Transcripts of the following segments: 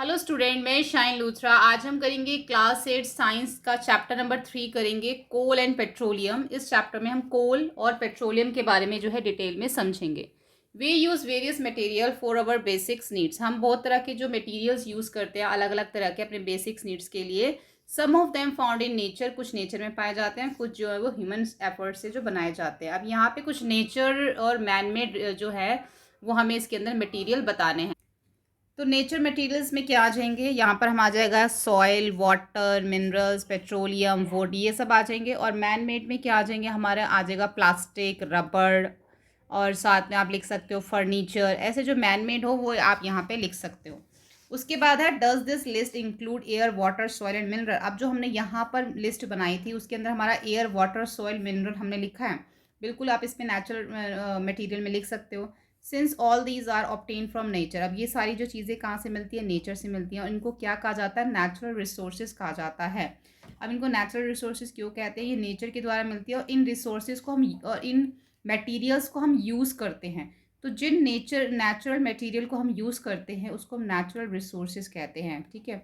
Hello student, मैं shine Luthra. आज हम करेंगे क्लास 8 साइंस का चैप्टर नंबर 3 करेंगे, कोल एंड पेट्रोलियम। इस चैप्टर में हम कोल और पेट्रोलियम के बारे में जो है डिटेल में समझेंगे। We use various material for our basics needs. हम बहुत तरह के जो मटेरियल्स यूज़ करते हैं अलग अलग तरह के अपने बेसिक्स नीड्स के लिए। Some of them found in nature, कुछ नेचर में पाए जाते हैं, कुछ जो है वो ह्यूमन एफर्ट से जो बनाए जाते हैं। अब यहाँ पे कुछ नेचर और मैन मेड जो है वो हमें इसके अंदर मटेरियल बताने हैं। तो नेचर मटेरियल्स में क्या आ जाएंगे, यहाँ पर हम आ जाएगा soil, water, minerals, petroleum, would, ये सब आ जाएंगे। और मैन मेड में क्या आ जाएंगे, हमारे आ जाएगा प्लास्टिक, रबड़, और साथ में आप लिख सकते हो फर्नीचर। ऐसे जो मैन मेड हो वो आप यहाँ पे लिख सकते हो। उसके बाद है does this list include air, water, soil and mineral. अब जो हमने यहाँ पर लिस्ट बनाई थी उसके अंदर हमारा एयर, वाटर, सॉइल, मिनरल हमने लिखा है। बिल्कुल आप इसमें नेचुरल मटेरियल में लिख सकते हो। Since all these are obtain from nature. अब ये सारी जो चीज़ें कहाँ से मिलती है, नेचर से मिलती हैं। और इनको क्या कहा जाता है, नेचुरल रिसोर्सेज कहा जाता है। अब इनको नेचुरल रिसोर्सेज क्यों कहते हैं, ये नेचर के द्वारा मिलती है और इन रिसोर्सेज को हम और इन मटेरियल्स को हम यूज़ करते हैं। तो जिन नेचुरल मटेरियल को हम यूज़ करते हैं उसको हम नेचुरल रिसोर्सेज कहते हैं। ठीक है।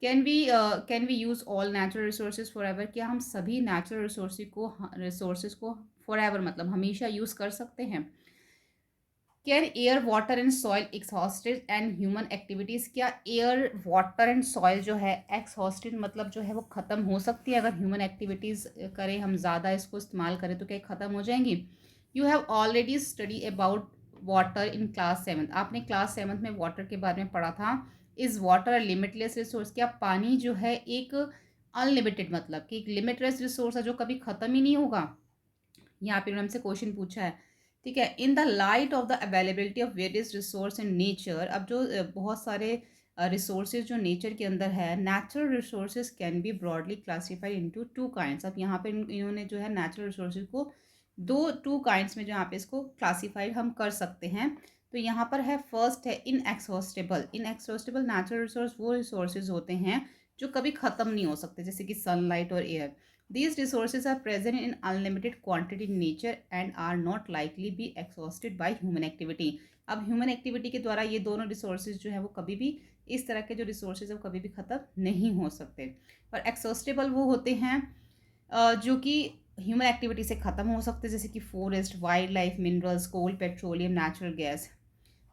Can we use all natural resources forever. क्या हम सभी नेचुरल रिसोर्सेज को फॉर एवर मतलब हमेशा यूज़ कर सकते हैं। Can air, water and soil exhausted and human activities. क्या एयर, वाटर एंड सॉइल जो है एक्सहॉस्टेड मतलब जो है वो ख़त्म हो सकती है अगर ह्यूमन एक्टिविटीज़ करें, हम ज़्यादा इसको इस्तेमाल करें तो क्या ख़त्म हो जाएंगी। You have already study about water in class 7। आपने क्लास 7 में वाटर के बारे में पढ़ा था। Is water limitless resource. क्या पानी जो है एक अनलिमिटेड मतलब कि एक लिमिटलेस रिसोर्स है जो कभी ख़त्म ही नहीं होगा। यहाँ पे हमसे क्वेश्चन पूछा है। ठीक है। In the light of the availability of various resource in nature. अब जो बहुत सारे रिसोर्सेज जो नेचर के अंदर है, natural resources can be broadly classified into two kinds. अब यहाँ पे इन्होंने जो है नेचुरल रिसोर्सेज को टू काइंड्स में जो यहाँ पे इसको क्लासीफाइड हम कर सकते हैं। तो यहाँ पर है फर्स्ट है इनएक्सहॉस्टेबल। इनएक्सहॉस्टेबल नेचुरल रिसोर्स वो रिसोर्सेज होते हैं जो कभी ख़त्म नहीं हो सकते, जैसे कि सनलाइट और air. These resources are present in unlimited quantity in nature and are not likely be exhausted by human activity. अब ह्यूमन एक्टिविटी के द्वारा ये दोनों रिसोर्सेज जो है वो कभी भी, इस तरह के जो रिसोर्सेज है वो कभी भी ख़त्म नहीं हो सकते। और एक्सॉस्टेबल वो होते हैं जो कि ह्यूमन एक्टिविटी से ख़त्म हो सकते हैं, जैसे कि forest, wildlife, minerals, coal, petroleum, natural gas.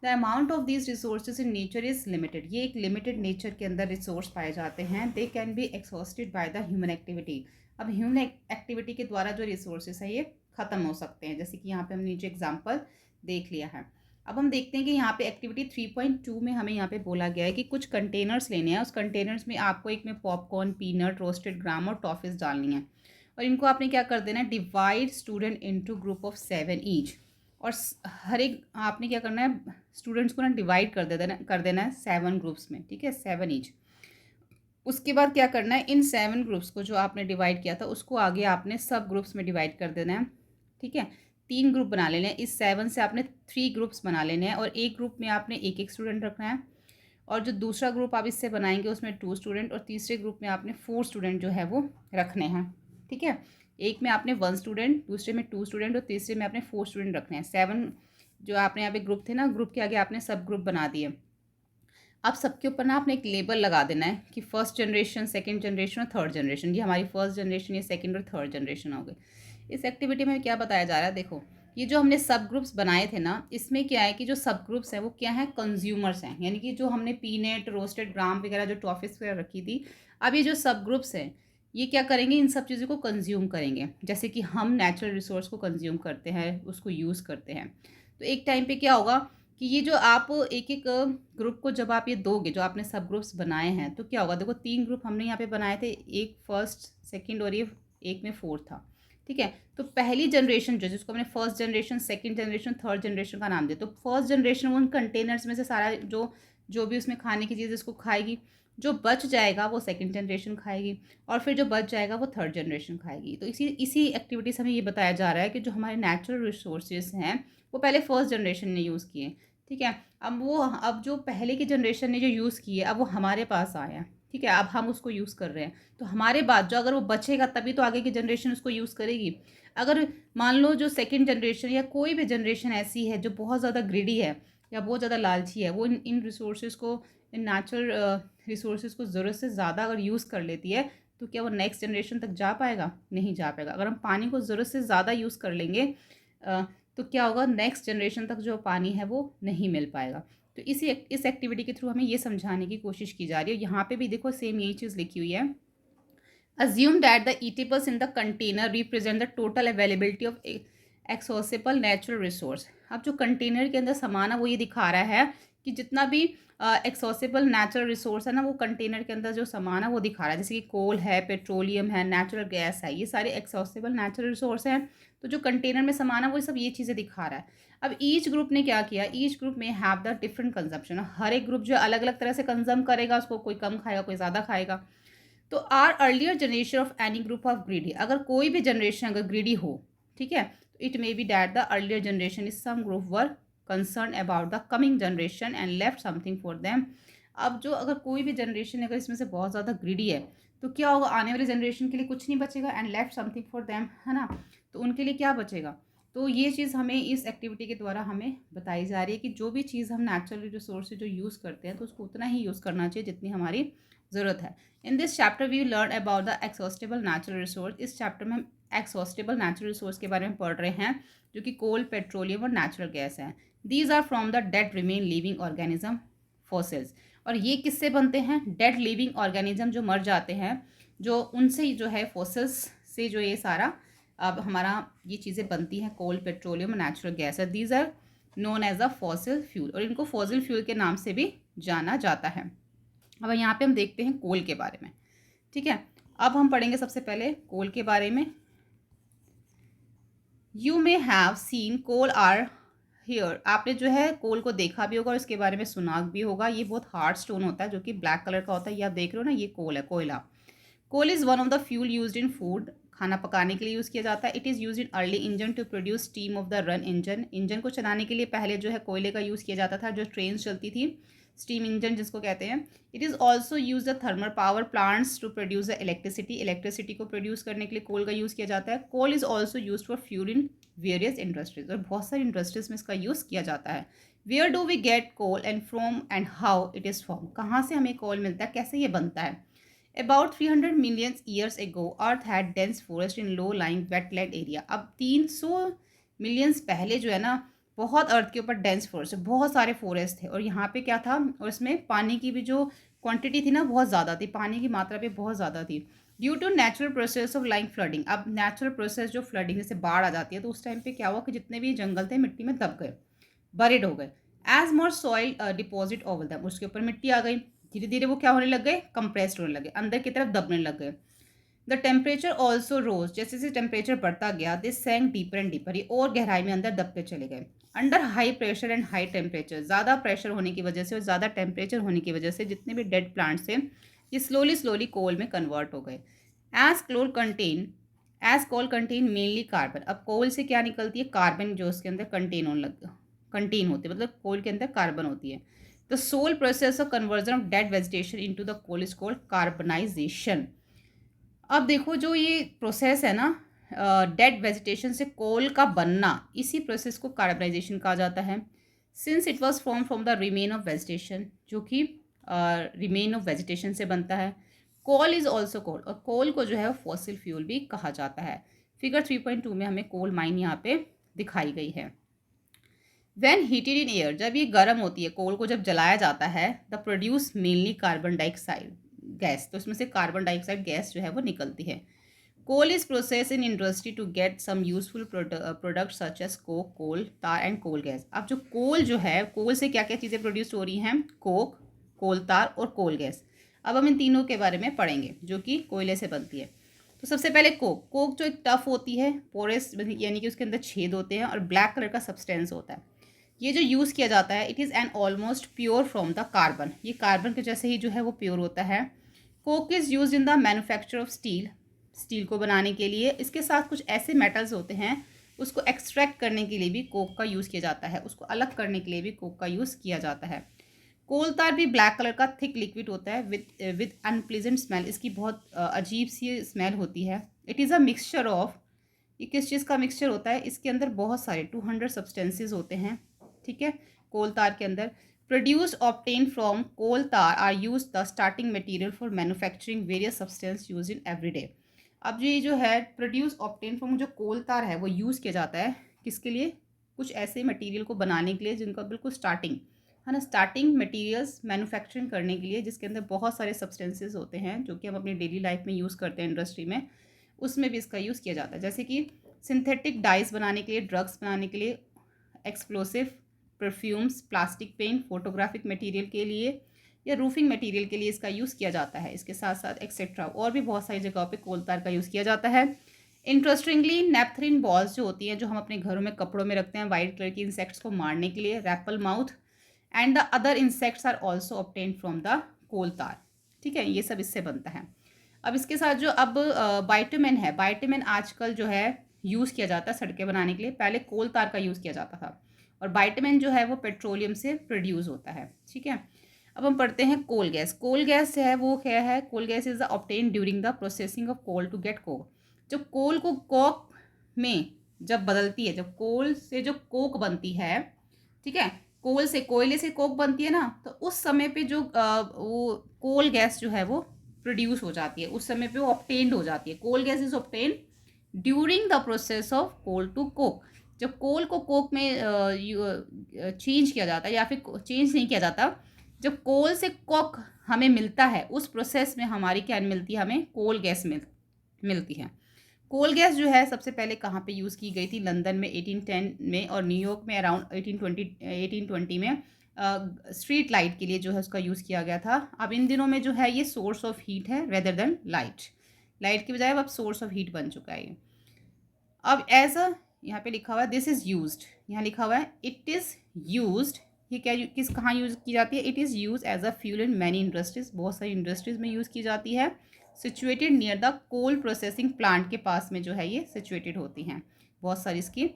The amount of these resources in nature is limited. ये एक लिमिटेड नेचर के अंदर रिसोर्स पाए जाते हैं। They can be exhausted by the human activity. अब ह्यूमन एक्टिविटी के द्वारा जो रिसोर्सेज है ये ख़त्म हो सकते हैं, जैसे कि यहाँ पे हमने जो एग्जांपल देख लिया है। अब हम देखते हैं कि यहाँ पे एक्टिविटी 3.2 में हमें यहाँ पे बोला गया है कि कुछ कंटेनर्स लेने हैं। उस कंटेनर्स में आपको एक में पॉपकॉर्न, पीनट, रोस्टेड ग्राम और टॉफिस डालनी है। और इनको आपने क्या कर देना है, divide student into group of 7 each. और हर एक आपने क्या करना है, स्टूडेंट्स को ना डिवाइड कर देना है 7 ग्रुप्स में। ठीक है, 7 ईच। उसके बाद क्या करना है, इन 7 ग्रुप्स को जो आपने डिवाइड किया था उसको आगे आपने सब ग्रुप्स में डिवाइड कर देना है। ठीक है, 3 ग्रुप बना लेने हैं। इस 7 से आपने 3 ग्रुप्स बना लेने हैं और एक ग्रुप में आपने एक एक स्टूडेंट रखना है। और जो दूसरा ग्रुप आप इससे बनाएंगे उसमें 2 स्टूडेंट, और तीसरे ग्रुप में आपने 4 स्टूडेंट जो है वो रखने हैं। ठीक है, एक में आपने 1 स्टूडेंट, दूसरे में 2 स्टूडेंट और तीसरे में आपने 4 स्टूडेंट रखने हैं। 7 जो आपने यहाँ पे ग्रुप थे ना, ग्रुप के आगे आपने सब ग्रुप बना दिए। अब सबके ऊपर ना आपने एक लेबल लगा देना है कि फर्स्ट जनरेशन, सेकंड जनरेशन और थर्ड जनरेशन। ये हमारी फर्स्ट जनरेशन, ये सेकंड और थर्ड जनरेशन हो गई। इस एक्टिविटी में क्या बताया जा रहा है, देखो ये जो हमने सब ग्रुप्स बनाए थे ना, इसमें क्या है कि जो सब ग्रुप्स हैं वो क्या है, कंज्यूमर्स हैं। यानी कि जो हमने पीनट, रोस्टेड ग्राम वगैरह, जो टॉफिस वगैरह रखी थी, अब ये जो सब ग्रुप्स हैं ये क्या करेंगे, इन सब चीज़ों को कंज्यूम करेंगे। जैसे कि हम नेचुरल रिसोर्स को कंज्यूम करते हैं, उसको यूज़ करते हैं। तो एक टाइम पे क्या होगा कि ये जो आप एक एक ग्रुप को जब आप ये दोगे, जो आपने सब ग्रुप्स बनाए हैं, तो क्या होगा, देखो 3 ग्रुप हमने यहाँ पे बनाए थे, एक फर्स्ट, सेकंड और ये एक में फोर्थ था। ठीक है, तो पहली जनरेशन जो, जिसको हमने first generation, second generation, third generation का नाम दिया, तो फर्स्ट जनरेशन उन कंटेनर्स में से सारा जो जो भी उसमें खाने की चीज़ इसको खाएगी। जो बच जाएगा वो सेकंड जनरेशन खाएगी और फिर जो बच जाएगा वो थर्ड जनरेशन खाएगी। तो इसी इसी एक्टिविटी से हमें ये बताया जा रहा है कि जो हमारे नेचुरल रिसोर्सेज हैं वो पहले फर्स्ट जनरेशन ने यूज़ किए। ठीक है, अब जो पहले की जनरेशन ने जो यूज़ किए अब वो हमारे पास आए हैं। ठीक है, अब हम उसको यूज़ कर रहे हैं। तो हमारे बाद जो अगर वो बचेगा तभी तो आगे की जनरेशन उसको यूज़ करेगी। अगर मान लो जो सेकंड जनरेशन या कोई भी जनरेशन ऐसी है जो बहुत ज़्यादा ग्रिडी है या बहुत ज़्यादा लालची है, वो इन इन रिसोर्सेज को इन नेचुरल रिसोर्सेज को ज़रूरत से ज़्यादा अगर यूज़ कर लेती है तो क्या वो नेक्स्ट जनरेशन तक जा पाएगा? नहीं जा पाएगा। अगर हम पानी को ज़रूरत से ज़्यादा यूज़ कर लेंगे अ, तो क्या होगा, नेक्स्ट जनरेशन तक जो पानी है वो नहीं मिल पाएगा। तो इस एक्टिविटी के थ्रू हमें ये समझाने की कोशिश की जा रही है। यहाँ पे भी देखो सेम यही चीज़ लिखी हुई है। Assume that the eatables in the container represent the total availability of accessible natural resource. अब जो कंटेनर के अंदर सामान है वो ये दिखा रहा है कि जितना भी एक्सेसिबल नेचुरल रिसोर्स है ना, वो कंटेनर के अंदर जो सामान है वो दिखा रहा है। जैसे कि कोल है, पेट्रोलियम है, नेचुरल गैस है, ये सारे एक्सेसिबल नेचुरल रिसोर्स हैं। तो जो कंटेनर में सामान है वो सब ये चीज़ें दिखा रहा है। अब ईच ग्रुप ने क्या किया, ईच ग्रुप में हैव द डिफरेंट कंजम्पशन। हर एक ग्रुप जो अलग अलग तरह से कंज्यूम करेगा, उसको कोई कम खाएगा, कोई ज़्यादा खाएगा। तो our earlier generation of any group of greedy, अगर कोई भी जनरेशन अगर ग्रीडी हो, ठीक है, तो it may be that the earlier generation is some group were concern about the coming generation and left something for them. अब जो अगर कोई भी जनरेशन अगर इसमें से बहुत ज़्यादा ग्रीडी है तो क्या होगा, आने वाली जनरेशन के लिए कुछ नहीं बचेगा, and left something for them, है ना। तो उनके लिए क्या बचेगा। तो ये चीज़ हमें इस एक्टिविटी के द्वारा हमें बताई जा रही है कि जो भी चीज़ हम नेचुरल रिसोर्स जो यूज़ करते हैं तो उसको उतना ही यूज़ करना चाहिए जितनी हमारी ज़रूरत है। In this chapter we learn about the exhaustible natural resource. इस चैप्टर में हम एक्सॉस्टेबल नेचुरल रिसोर्स के बारे में पढ़ रहे हैं, जो कि कोल, पेट्रोलियम और नेचुरल गैस है। These are from the dead remain living organism fossils. और ये किससे बनते हैं, डेड लिविंग ऑर्गेनिज्म जो मर जाते हैं, जो उनसे ही जो है फॉसिल्स से जो ये सारा अब हमारा ये चीज़ें बनती हैं, कोल, पेट्रोलियम और नेचुरल गैस है। These are known as a fossil fuel, और इनको फॉसिल फ्यूल के नाम से भी जाना जाता है। अब यहाँ पे हम देखते हैं कोल के बारे में, ठीक है। अब हम पढ़ेंगे सबसे पहले कोल के बारे में। You may have seen coal or hear, आपने जो है कोल को देखा भी होगा और इसके बारे में सुना भी होगा। ये बहुत हार्ड स्टोन होता है जो कि ब्लैक कलर का होता है। ये आप देख रहे हो ना, ये कोल है, कोयला। Coal is one of the fuel used in food, खाना पकाने के लिए यूज़ किया जाता है। It is used in early engine to produce steam of the run engine, engine को चलाने के लिए पहले जो है कोयले का यूज़ किया जाता था, जो ट्रेन चलती थी, स्टीम इंजन जिसको कहते हैं। It is also use the thermal power plants to produce the electricity, electricity को प्रोड्यूस करने के लिए कोल का यूज़ किया जाता है। Coal is also use for fuel in various industries, और बहुत सारी इंडस्ट्रीज में इसका यूज़ किया जाता है। Where do we get coal and from and how it is form, कहाँ से हमें कोल मिलता है, कैसे ये बनता है। About 300 million years ago, Earth had dense forest in low-lying wetland area. अब 300 मिलियंस पहले जो है ना, बहुत अर्थ के ऊपर डेंस फॉरेस्ट, बहुत सारे फॉरेस्ट थे, और यहाँ पे क्या था, और इसमें पानी की भी जो क्वांटिटी थी ना बहुत ज़्यादा थी, पानी की मात्रा भी बहुत ज़्यादा थी। Due to natural process of like flooding, अब नेचुरल प्रोसेस जो फ्लडिंग जैसे बाढ़ आ जाती है, तो उस टाइम पे क्या हुआ कि जितने भी जंगल थे मिट्टी में दब गए, बरिड हो गए। एज मोर सॉइल डिपॉजिट ओवर दैम, उसके ऊपर मिट्टी आ गई, धीरे धीरे वो क्या होने लग गए, कंप्रेस्ड होने लगे, अंदर की तरफ दबने लग गए। द टेम्परेचर ऑल्सो रोज, जैसे जैसे टेम्परेचर बढ़ता गया, दिस सैंक डीपर एंड डीपर, ये और गहराई में अंदर दबते चले गए। Under high pressure and high temperature, ज़्यादा प्रेशर होने की वजह से और ज़्यादा टेम्परेचर होने की वजह से जितने भी डेड प्लांट्स थे ये स्लोली स्लोली कोल में कन्वर्ट हो गए। As coal contain as coal contain mainly carbon, अब कोल से क्या निकलती है, कार्बन जो उसके अंदर कंटेन होते हैं, मतलब कोल के अंदर कार्बन होती है। The slow process of conversion of dead vegetation into the coal is called carbonisation. अब देखो जो ये प्रोसेस है ना, डेड वेजिटेशन से कोल का बनना, इसी प्रोसेस को कार्बनाइजेशन कहा जाता है। Since it was form from the remain of vegetation, जो कि रिमेन ऑफ वेजिटेशन से बनता है। कोल इज ऑल्सो कोल, और कोल को जो है फॉसिल फ्यूल भी कहा जाता है। फिगर 3.2 में हमें कोल माइन यहाँ पे दिखाई गई है। व्हेन हीटेड इन एयर, जब ये गर्म होती है, कोल को जब जलाया जाता है, the produce mainly carbon dioxide gas, तो इसमें से कार्बन डाइऑक्साइड गैस जो है वो निकलती है। Coal is process in industry to get some useful product such as coke, coal tar and coal gas. अब जो कोल जो है, कोल से क्या क्या चीज़ें प्रोड्यूस हो रही हैं, कोक, कोल तार और कोल गैस। अब हम इन तीनों के बारे में पढ़ेंगे जो कि कोयले से बनती है। तो सबसे पहले कोक, कोक जो एक टफ होती है, पोरस यानी कि उसके अंदर छेद होते हैं, और ब्लैक कलर का सब्सटेंस होता है। ये जो यूज़ किया जाता है, it is an almost pure from the carbon, ये कार्बन के जैसे ही जो है वो प्योर होता है। Coke is use in the manufacture of steel, steel को बनाने के लिए। इसके साथ कुछ ऐसे मेटल्स होते हैं, उसको एक्सट्रैक्ट करने के लिए भी कोक का यूज़ किया जाता है, उसको अलग करने के लिए भी कोक का यूज़ किया जाता है। कोल तार भी ब्लैक कलर का थिक लिक्विड होता है विद अनप्लीजेंट स्मेल, इसकी बहुत अजीब सी स्मेल होती है। It is a mixture of, ये किस चीज़ का मिक्सचर होता है, इसके अंदर बहुत सारे 200 सब्सटेंसेस होते हैं, ठीक है, कोल तार के अंदर। Produce obtain from coal tar are use the starting material for manufacturing various substance use in everyday. अब ये जो है प्रोड्यूस ऑब्टेन फ्रॉम जो कोल तार है वो यूज़ किया जाता है किसके लिए, कुछ ऐसे मटेरियल को बनाने के लिए जिनका बिल्कुल स्टार्टिंग है ना, स्टार्टिंग मटेरियल्स मैन्युफैक्चरिंग करने के लिए जिसके अंदर बहुत सारे सब्सटेंसेस होते हैं जो कि हम अपनी डेली लाइफ में यूज़ करते हैं इंडस्ट्री में, उसमें भी इसका यूज़ किया जाता है। जैसे कि सिंथेटिक डाइस बनाने के लिए, ड्रग्स बनाने के लिए, explosive, perfumes, plastic paint, photographic material के लिए या रूफिंग मटेरियल के लिए इसका यूज़ किया जाता है। इसके साथ साथ एक्सेट्रा और भी बहुत सारी जगहों पे कोल तार का यूज़ किया जाता है। इंटरेस्टिंगली नेपथलीन बॉल्स जो होती हैं जो हम अपने घरों में कपड़ों में रखते हैं वाइट कलर की इंसेक्ट्स को मारने के लिए, repel moth and the other insects are also obtain from the coal tar. ठीक है, ये सब इससे बनता है। अब इसके साथ जो अब बाइटुमेन है, बाइटुमेन आजकल जो है यूज़ किया जाता है सड़कें बनाने के लिए, पहले कोल तार का यूज़ किया जाता था। और बाइटुमेन जो है वो पेट्रोलियम से प्रोड्यूस होता है। ठीक है, अब हम पढ़ते हैं कोल गैस। कोल गैस है वो क्या है, coal gas is the obtain during the processing of coal to get coke. जब कोल को कोक में जब बदलती है, जब कोल से जो कोक बनती है, ठीक है, कोल से कोयले से कोक बनती है ना, तो उस समय पे जो वो कोल गैस जो है वो प्रोड्यूस हो जाती है, उस समय पे वो ऑब्टेन्ड हो जाती है। Coal gas is obtain during the process of coal to coke. जब कोल को कोक में चेंज किया जाता है या फिर चेंज नहीं किया जाता, जब कोल से कोक हमें मिलता है उस प्रोसेस में हमारी क्या मिलती है, हमें कोल गैस मिलती है। कोल गैस जो है सबसे पहले कहाँ पे यूज़ की गई थी, लंदन में 1810 में और न्यूयॉर्क में अराउंड 1820 में स्ट्रीट लाइट के लिए जो है उसका यूज़ किया गया था। अब इन दिनों में जो है ये सोर्स ऑफ हीट है रेदर देन लाइट की बजाय अब सोर्स ऑफ हीट बन चुका है। अब एज अ यहाँ पे लिखा हुआ है दिस इज़ यूज्ड, यहाँ लिखा हुआ है इट इज़ यूज्ड, ये क्या किस कहाँ यूज़ की जाती है, it is use as a fuel in many industries, बहुत सारी इंडस्ट्रीज़ में यूज़ की जाती है। Situated near the coal processing plant के पास में जो है ये सिचुएटेड होती हैं बहुत सारी इसकी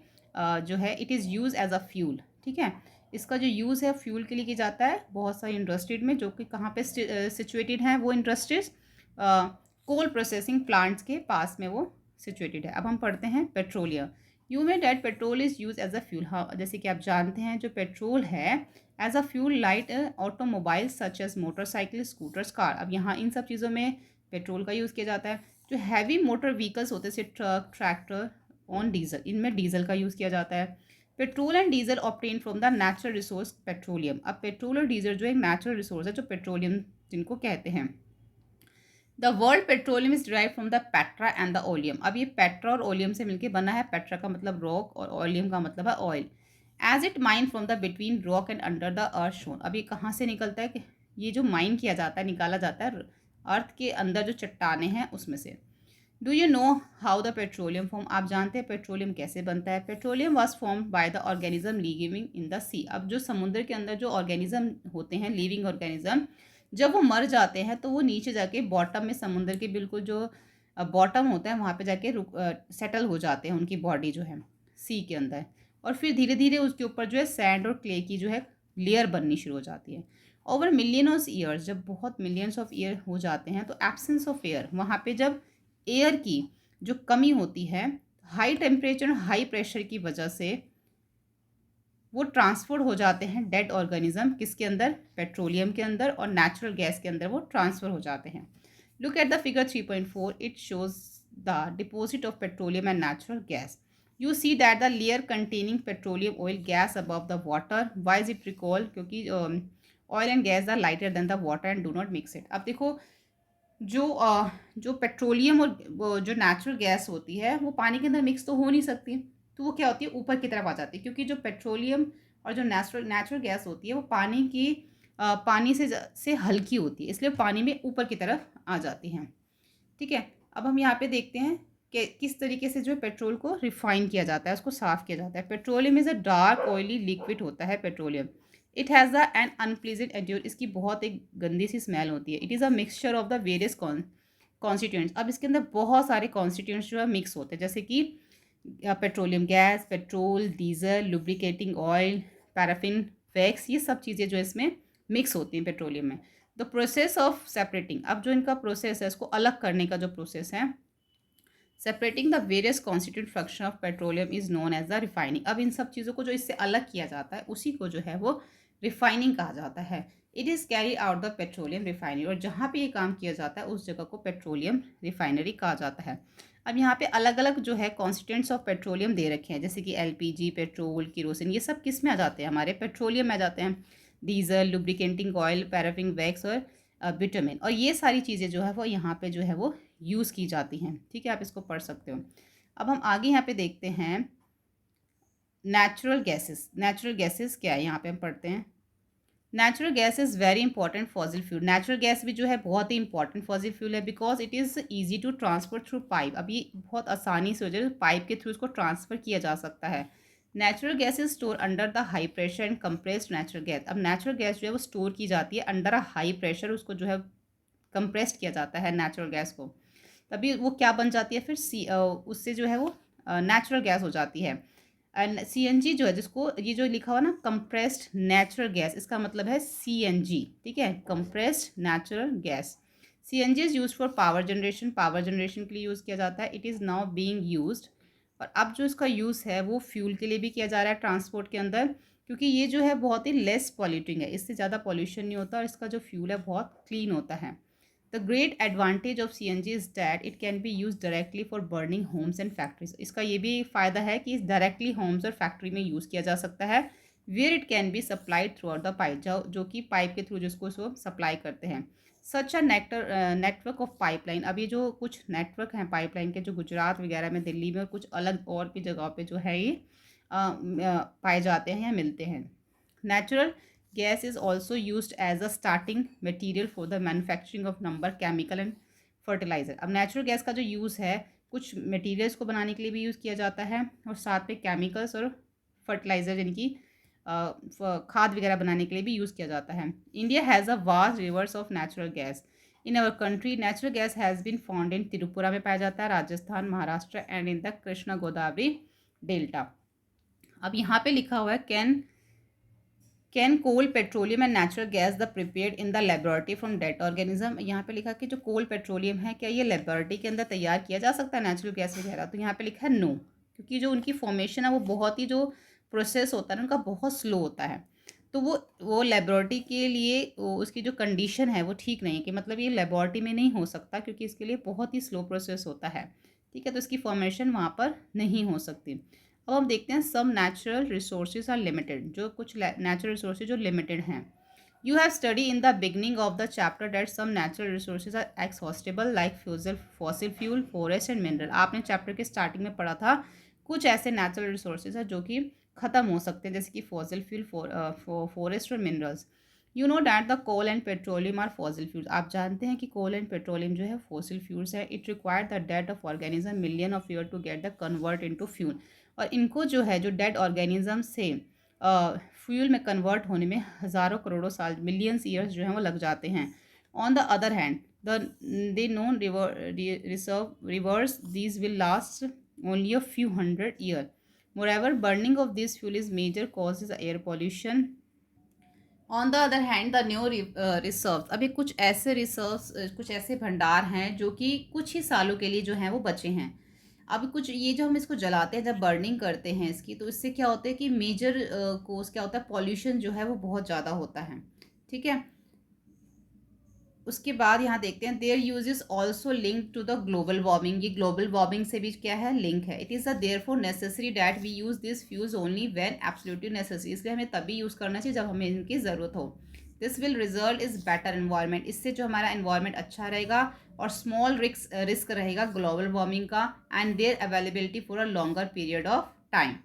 जो है it is use as a fuel. ठीक है, इसका जो यूज़ है फ्यूल के लिए किया जाता है बहुत सारी इंडस्ट्रीज में जो कि कहाँ पे सिचुएटेड हैं वो इंडस्ट्रीज कोल प्रोसेसिंग प्लांट्स के पास में वो सिचुएटेड है। अब हम पढ़ते हैं petroleum. You may that petrol is use as a fuel. हाँ, जैसे कि आप जानते हैं जो पेट्रोल है as a fuel light automobile such as motorcycle, scooters, car. अब यहाँ इन सब चीज़ों में पेट्रोल का यूज़ किया जाता है। जो हैवी मोटर व्हीकल्स होते हैं जैसे ट्रक, ट्रैक्टर, ऑन डीजल, इनमें डीजल का यूज़ किया जाता है। Petrol and diesel obtain from the natural resource petroleum. अब पेट्रोल और डीजल जो एक नेचुरल रिसोर्स है जो पेट्रोलियम जिनको कहते हैं। The world petroleum is derive from the Petra and the oleum. अब ये पेट्रा और ओलियम से मिलकर बना है। पेट्रा का मतलब रॉक और ओलियम का मतलब है oil. As it mine from the between rock and under the earth shown. अब ये कहाँ से निकलता है कि ये जो माइन किया जाता है, निकाला जाता है अर्थ के अंदर जो चट्टाने हैं उसमें से। Do you know how the petroleum form. आप जानते हैं पेट्रोलियम कैसे बनता है। Petroleum was form by the organism living in the sea. अब जो समुद्र के अंदर जो ऑर्गेनिज्म होते हैं, लिविंग ऑर्गेनिज्म, जब वो मर जाते हैं तो वो नीचे जाके बॉटम में, समुद्र के बिल्कुल जो बॉटम होता है वहाँ पे जाके सेटल हो जाते हैं, उनकी बॉडी जो है सी के अंदर। और फिर धीरे धीरे उसके ऊपर जो है सैंड और क्ले की जो है लेयर बननी शुरू हो जाती है। ओवर मिलियन ऑफ ईयर्स, जब बहुत मिलियंस ऑफ ईयर हो जाते हैं तो एब्सेंस ऑफ एयर, वहाँ पे जब एयर की जो कमी होती है, हाई टेम्परेचर और हाई प्रेशर की वजह से वो ट्रांसफर हो जाते हैं डेड ऑर्गेनिज्म किसके अंदर, पेट्रोलियम के अंदर, और नेचुरल गैस के अंदर वो ट्रांसफर हो जाते हैं। Look at the figure 3.4, it shows the deposit of petroleum and natural gas. You see that the layer containing petroleum oil gas above the water. Why is it recall, क्योंकि oil and gas are lighter than the water and do not mix it. अब देखो जो petroleum और जो natural gas होती है वो पानी के अंदर मिक्स तो हो नहीं सकती, तो वो क्या होती है ऊपर की तरफ आ जाती है, क्योंकि जो पेट्रोलियम और जो नेचुरल गैस होती है वो पानी से हल्की होती है, इसलिए पानी में ऊपर की तरफ आ जाती हैं। ठीक है, अब हम यहाँ पे देखते हैं कि किस तरीके से जो है पेट्रोल को रिफाइन किया जाता है, उसको साफ़ किया जाता है। Petroleum is a dark oily liquid होता है petroleum. It has a an unpleasant odour, इसकी बहुत एक गंदी सी स्मेल होती है। It is a mixture of the various constituents. अब इसके अंदर बहुत सारे कॉन्स्टिट्यूएंट्स जो है मिक्स होते हैं, जैसे कि petroleum gas, petrol, diesel, lubricating oil, paraffin, wax, ये सब चीज़ें जो इसमें मिक्स होती हैं पेट्रोलियम में। द प्रोसेस ऑफ सेपरेटिंग, अब जो इनका प्रोसेस है इसको अलग करने का जो प्रोसेस है, separating the various constitute fraction of petroleum is known as the refining. अब इन सब चीज़ों को जो इससे अलग किया जाता है उसी को जो है वो रिफाइनिंग कहा जाता है। It is carry out the petroleum refinery, और जहाँ पे ये काम किया जाता है उस जगह को पेट्रोलियम रिफाइनरी कहा जाता है। अब यहाँ पे अलग अलग जो है कॉन्स्टिट्यूएंट्स ऑफ पेट्रोलियम दे रखे हैं, जैसे कि एलपीजी, पेट्रोल, केरोसिन, ये सब किस में आ जाते हैं, हमारे पेट्रोलियम में आ जाते हैं। डीजल, लुब्रिकेंटिंग ऑयल, पैराफिन वैक्स और बिटुमेन, और ये सारी चीज़ें जो है वो यहाँ पे जो है वो यूज़ की जाती हैं। ठीक है, आप इसको पढ़ सकते हो। अब हम आगे यहाँ पे देखते हैं नेचुरल गैसेस। नेचुरल गैसेस क्या है, यहाँ पे हम पढ़ते हैं। Natural gas is very important fossil fuel. Natural gas भी जो है बहुत ही इंपॉर्टेंट फॉसिल फ्यूल है, because it is easy to transfer through pipe. अब ये बहुत आसानी से हो जाए, पाइप के थ्रू इसको ट्रांसफ़र किया जा सकता है। Natural gas is store under the high pressure and compressed natural gas. अब नेचुरल गैस जो है वो स्टोर की जाती है अंडर अ हाई प्रेशर, उसको जो है कंप्रेस्ड किया जाता है नेचुरल गैस को, तभी वो क्या बन जाती है फिर उससे जो है वो नेचुरल गैस हो जाती है। एंड सीएनजी जो है, जिसको ये जो लिखा हुआ ना कंप्रेस्ड नेचुरल गैस, इसका मतलब है सीएनजी। ठीक है, compressed natural gas. CNG is use for power generation. Power generation के लिए यूज़ किया जाता है। It is now being used, और अब जो इसका यूज़ है वो फ्यूल के लिए भी किया जा रहा है ट्रांसपोर्ट के अंदर, क्योंकि ये जो है बहुत ही लेस पॉल्यूटिंग है, इससे ज़्यादा पॉल्यूशन नहीं होता, और इसका जो फ्यूल है बहुत क्लीन होता है। The great advantage of CNG is that it can be use directly for burning homes and factories. इसका ये भी फ़ायदा है कि डायरेक्टली होम्स और फैक्ट्री में यूज़ किया जा सकता है। Where it can be supplied throughout the pipe, जो कि पाइप के थ्रू जिसको वो सप्लाई करते हैं। सच अ नेटवर्क ऑफ पाइपलाइन। अब ये जो कुछ नेटवर्क हैं पाइपलाइन के, जो गुजरात वगैरह में, दिल्ली में और कुछ अलग और भी जगहों पे जो है ये पाए जाते हैं या मिलते हैं। Natural gas is also used as a starting material for the manufacturing of number chemical and fertilizer। अब नेचुरल गैस का जो यूज़ है कुछ मटेरियल्स को बनाने के लिए भी यूज़ किया जाता है, और साथ में केमिकल्स और फर्टिलाइज़र जिनकी खाद वगैरह बनाने के लिए भी यूज़ किया जाता है। India has a vast reserves of natural gas. In our country natural gas has been found in Tripura में पाया जाता है, Rajasthan, Maharashtra and in the Krishna Godavari delta. अब यहाँ पे लिखा हुआ है can coal, petroleum and natural gas the prepared in the laboratory from dead organism. यहाँ पे लिखा कि जो कोल पेट्रोलियम है, क्या ये लेबोरेटरी के अंदर तैयार किया जा सकता है नेचुरल गैस वगैरह, तो यहाँ पे लिखा है नो, क्योंकि जो उनकी फॉर्मेशन है वो बहुत ही, जो प्रोसेस होता है उनका बहुत स्लो होता है, तो वो लेबोरेटरी के लिए उसकी जो कंडीशन है वो ठीक नहीं है, कि मतलब ये लेबोरेटरी में नहीं हो सकता, क्योंकि इसके लिए बहुत ही स्लो प्रोसेस होता है। ठीक है, तो इसकी फॉर्मेशन वहाँ पर नहीं हो सकती। अब हम देखते हैं some natural resources are limited, जो कुछ नेचुरल रिसोर्सेज जो लिमिटेड हैं। You have study in the beginning of the chapter that some natural resources are exhaustible like fuel fossil fuel, forest and mineral. आपने चैप्टर के starting में पढ़ा था कुछ ऐसे नेचुरल रिसोर्सेज है जो कि ख़त्म हो सकते हैं, जैसे कि फॉसिल फ्यूल, फॉरेस्ट और minerals. You know that the coal and petroleum are fossil fuels. आप जानते हैं कि कोल एंड पेट्रोलियम जो है फॉसिल फ्यूल्स है। It require the death of organism million of year to get the convert into fuel, और इनको जो है जो डेड ऑर्गेनिज्म से फ्यूल में कन्वर्ट होने में हज़ारों करोड़ों साल, मिलियंस ईयर्स जो हैं वो लग जाते हैं। On the other hand the they known reserve reverse these will last only a few hundred year. Moreover burning of this fuel is major causes air pollution। On the other hand the new reserve. अभी कुछ ऐसे research, कुछ ऐसे भंडार हैं जो कि कुछ ही सालों के लिए जो हैं वो बचे हैं। अब कुछ ये जो हम इसको जलाते हैं, जब बर्निंग करते हैं इसकी, तो इससे क्या होता है कि मेजर कोस क्या होता है, पॉल्यूशन जो है वो बहुत ज़्यादा होता है। ठीक है, उसके बाद यहाँ देखते हैं their use is also link to the global warming. ये ग्लोबल वार्मिंग से भी क्या है, लिंक है। It is a therefore necessary that we use this fuels only when absolutely necessary. इसलिए हमें तभी यूज़ करना चाहिए जब हमें इनकी ज़रूरत हो। This will result is better environment. इससे जो हमारा इन्वायरमेंट अच्छा रहेगा और स्मॉल रिस्क रहेगा ग्लोबल वार्मिंग का, and their availability for a longer period of time.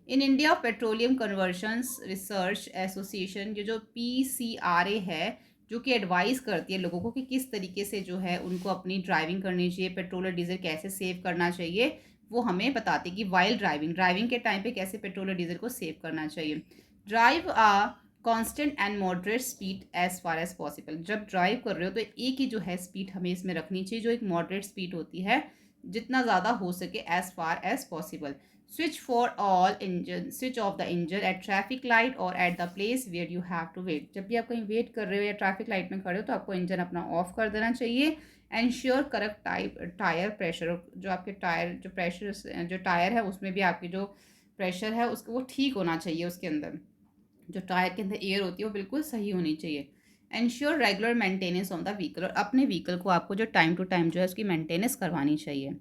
In India petroleum conservation research association, ये जो PCRA है, जो कि एडवाइस करती है लोगों को कि किस तरीके से जो है उनको अपनी ड्राइविंग करनी चाहिए, पेट्रोल और डीजल कैसे सेव करना चाहिए, वो हमें बताती है कि वाइल ड्राइविंग के टाइम पे कैसे पेट्रोल और डीजल को सेव करना चाहिए। Drive a constant and moderate speed as far as possible. जब ड्राइव कर रहे हो तो एक ही जो है स्पीड हमें इसमें रखनी चाहिए, जो एक मॉडरेट स्पीड होती है, जितना ज़्यादा हो सके as far as possible. Switch for all engine, switch off the engine at traffic light or at the place where you have to wait. जब भी आप कहीं वेट कर रहे हो या ट्रैफिक लाइट में खड़े हो तो आपको इंजन अपना ऑफ कर देना चाहिए। एंश्योर करेक्ट टायर प्रेशर, जो आपके टायर जो प्रेशर जो टायर है उसमें भी आपकी जो प्रेशर है उसको वो ठीक होना चाहिए उसके अंदर। जो टायर के अंदर एयर होती है वो बिल्कुल सही होनी चाहिए। Ensure regular maintenance of the vehicle, और अपने व्हीकल को आपको जो टाइम टू टाइम जो है उसकी मेंटेनेंस करवानी चाहिए।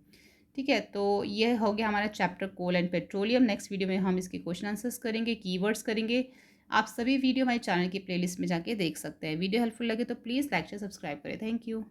ठीक है, तो ये हो गया हमारा chapter coal and petroleum. Next video में हम इसके क्वेश्चन आंसर्स करेंगे, कीवर्ड्स करेंगे। आप सभी वीडियो हमारे चैनल की प्लेलिस्ट में जाके देख सकते हैं। वीडियो हेल्पफुल लगे तो प्लीज़ लाइक शेयर सब्सक्राइब करें। Thank you.